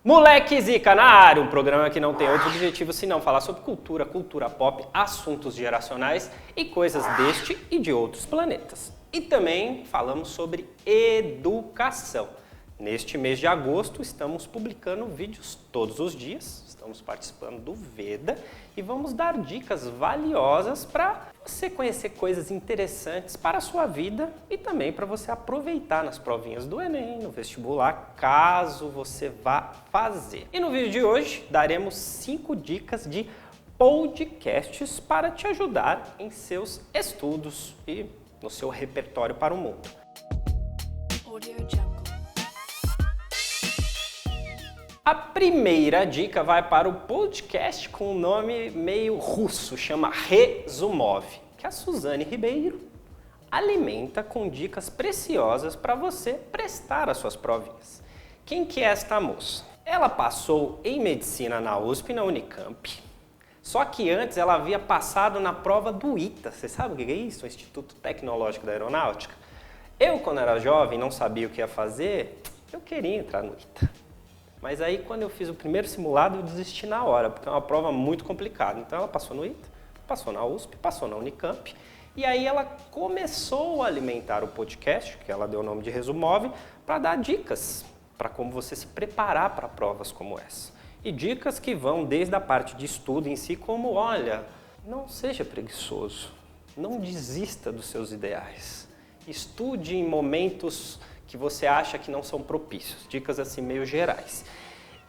Moleque Zica na área, um programa que não tem outro objetivo senão falar sobre cultura, cultura pop, assuntos geracionais e coisas deste e de outros planetas. E também falamos sobre educação. Neste mês de agosto estamos publicando vídeos todos os dias, estamos participando do Veda e vamos dar dicas valiosas para você conhecer coisas interessantes para a sua vida e também para você aproveitar nas provinhas do Enem, no vestibular, caso você vá fazer. E no vídeo de hoje daremos 5 dicas de podcasts para te ajudar em seus estudos e no seu repertório para o mundo. A primeira dica vai para o podcast com um nome meio russo, chama Resumov, que a Suzane Ribeiro alimenta com dicas preciosas para você prestar as suas provinhas. Quem que é esta moça? Ela passou em medicina na USP e na Unicamp, só que antes ela havia passado na prova do ITA. Você sabe o que é isso? O Instituto Tecnológico da Aeronáutica. Eu, quando era jovem, não sabia o que ia fazer, eu queria entrar no ITA. Mas aí, quando eu fiz o primeiro simulado, eu desisti na hora, porque é uma prova muito complicada. Então, ela passou no ITA, passou na USP, passou na Unicamp. E aí, ela começou a alimentar o podcast, que ela deu o nome de Resumov, para dar dicas para como você se preparar para provas como essa. E dicas que vão desde a parte de estudo em si, como, olha, não seja preguiçoso, não desista dos seus ideais. Estude em momentos que você acha que não são propícios, dicas assim meio gerais.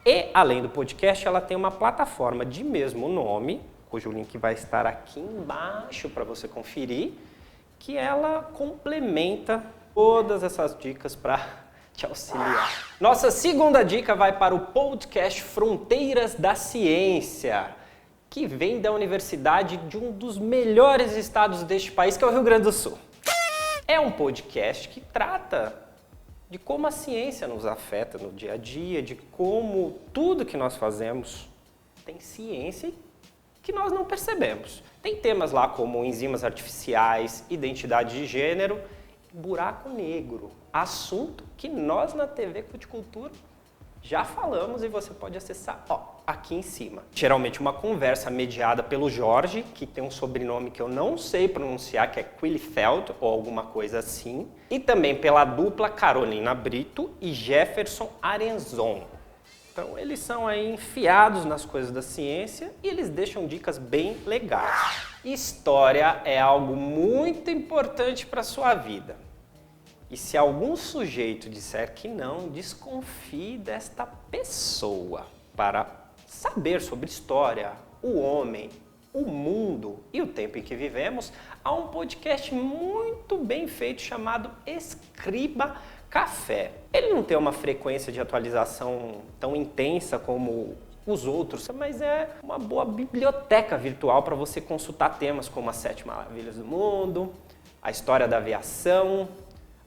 E, além do podcast, ela tem uma plataforma de mesmo nome, cujo link vai estar aqui embaixo para você conferir, que ela complementa todas essas dicas para te auxiliar. Nossa segunda dica vai para o podcast Fronteiras da Ciência, que vem da universidade de um dos melhores estados deste país, que é o Rio Grande do Sul. É um podcast que trata de como a ciência nos afeta no dia a dia, de como tudo que nós fazemos tem ciência que nós não percebemos. Tem temas lá como enzimas artificiais, identidade de gênero, buraco negro, assunto que nós na TV Culticultura já falamos e você pode acessar aqui em cima. Geralmente uma conversa mediada pelo Jorge, que tem um sobrenome que eu não sei pronunciar, que é Quillifeld ou alguma coisa assim. E também pela dupla Carolina Brito e Jefferson Arenzon. Então eles são aí enfiados nas coisas da ciência e eles deixam dicas bem legais. História é algo muito importante para a sua vida. E se algum sujeito disser que não, desconfie desta pessoa. Para saber sobre história, o homem, o mundo e o tempo em que vivemos, há um podcast muito bem feito chamado Escriba Café. Ele não tem uma frequência de atualização tão intensa como os outros, mas é uma boa biblioteca virtual para você consultar temas como as 7 maravilhas do mundo, a história da aviação,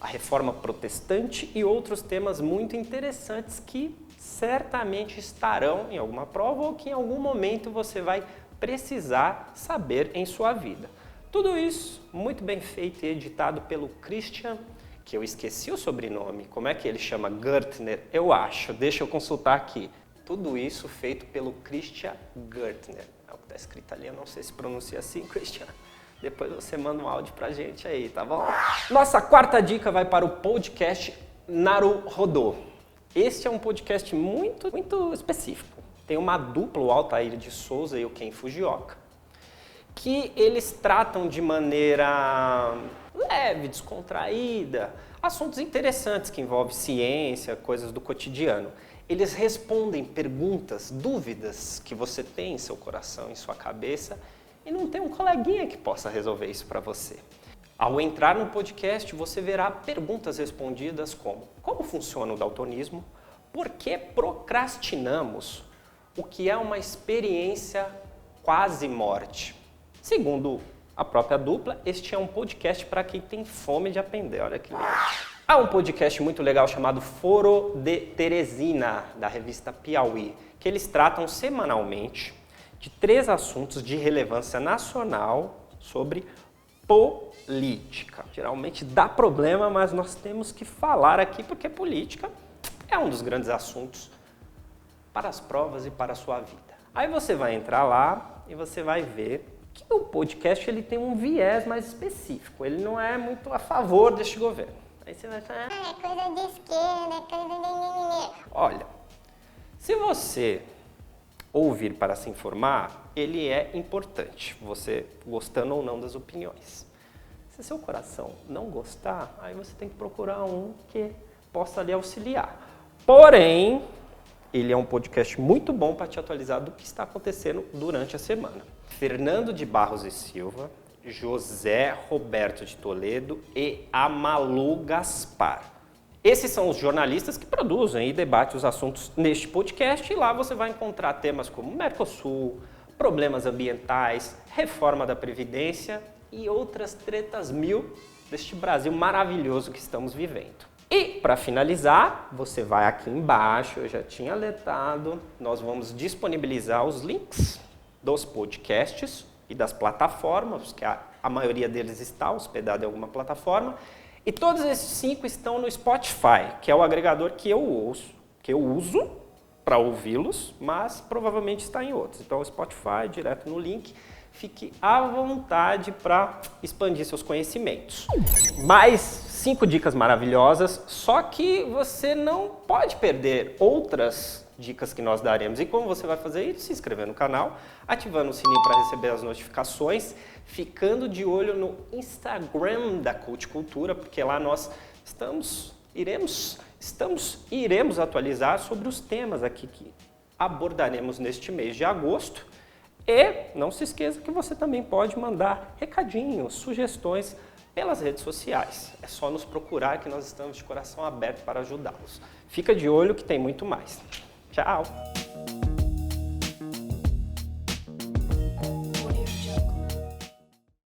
a reforma protestante e outros temas muito interessantes que certamente estarão em alguma prova ou que em algum momento você vai precisar saber em sua vida. Tudo isso muito bem feito e editado pelo Christian, que eu esqueci o sobrenome, como é que ele chama? Gertner, eu acho, deixa eu consultar aqui. Tudo isso feito pelo Christian Gertner. É o que está escrito ali, eu não sei se pronuncia assim, Christian. Depois você manda um áudio pra gente aí, tá bom? Nossa quarta dica vai para o podcast Naruhodô. Este é um podcast muito específico. Tem uma dupla, o Altair de Souza e o Ken Fujioka, que eles tratam de maneira leve, descontraída, assuntos interessantes que envolvem ciência, coisas do cotidiano. Eles respondem perguntas, dúvidas que você tem em seu coração, em sua cabeça, e não tem um coleguinha que possa resolver isso para você. Ao entrar no podcast, você verá perguntas respondidas como funciona o daltonismo, por que procrastinamos, o que é uma experiência quase morte. Segundo a própria dupla, este é um podcast para quem tem fome de aprender, olha que lindo. Há um podcast muito legal chamado Foro de Teresina, da revista Piauí, que eles tratam semanalmente de 3 assuntos de relevância nacional sobre política. Geralmente dá problema, mas nós temos que falar aqui porque política é um dos grandes assuntos para as provas e para a sua vida. Aí você vai entrar lá e você vai ver que o podcast ele tem um viés mais específico, ele não é muito a favor deste governo. Aí você vai falar, É coisa de esquerda, é coisa de... olha, se você ouvir para se informar, ele é importante, você gostando ou não das opiniões. Se seu coração não gostar, aí você tem que procurar um que possa lhe auxiliar. Porém, ele é um podcast muito bom para te atualizar do que está acontecendo durante a semana. Fernando de Barros e Silva, José Roberto de Toledo e Amalu Gaspar. Esses são os jornalistas que produzem e debatem os assuntos neste podcast e lá você vai encontrar temas como Mercosul, problemas ambientais, reforma da Previdência e outras tretas mil deste Brasil maravilhoso que estamos vivendo. E, para finalizar, você vai aqui embaixo, eu já tinha alertado, nós vamos disponibilizar os links dos podcasts e das plataformas, que a maioria deles está hospedado em alguma plataforma, e todos esses 5 estão no Spotify, que é o agregador que eu uso para ouvi-los, mas provavelmente está em outros. Então, o Spotify, direto no link, fique à vontade para expandir seus conhecimentos. Mais 5 dicas maravilhosas, só que você não pode perder outras dicas que nós daremos. E como você vai fazer isso? Se inscrever no canal, ativando o sininho para receber as notificações, ficando de olho no Instagram da Cult Cultura, porque lá nós iremos atualizar sobre os temas aqui que abordaremos neste mês de agosto. E não se esqueça que você também pode mandar recadinhos, sugestões pelas redes sociais. É só nos procurar que nós estamos de coração aberto para ajudá-los. Fica de olho que tem muito mais. Tchau!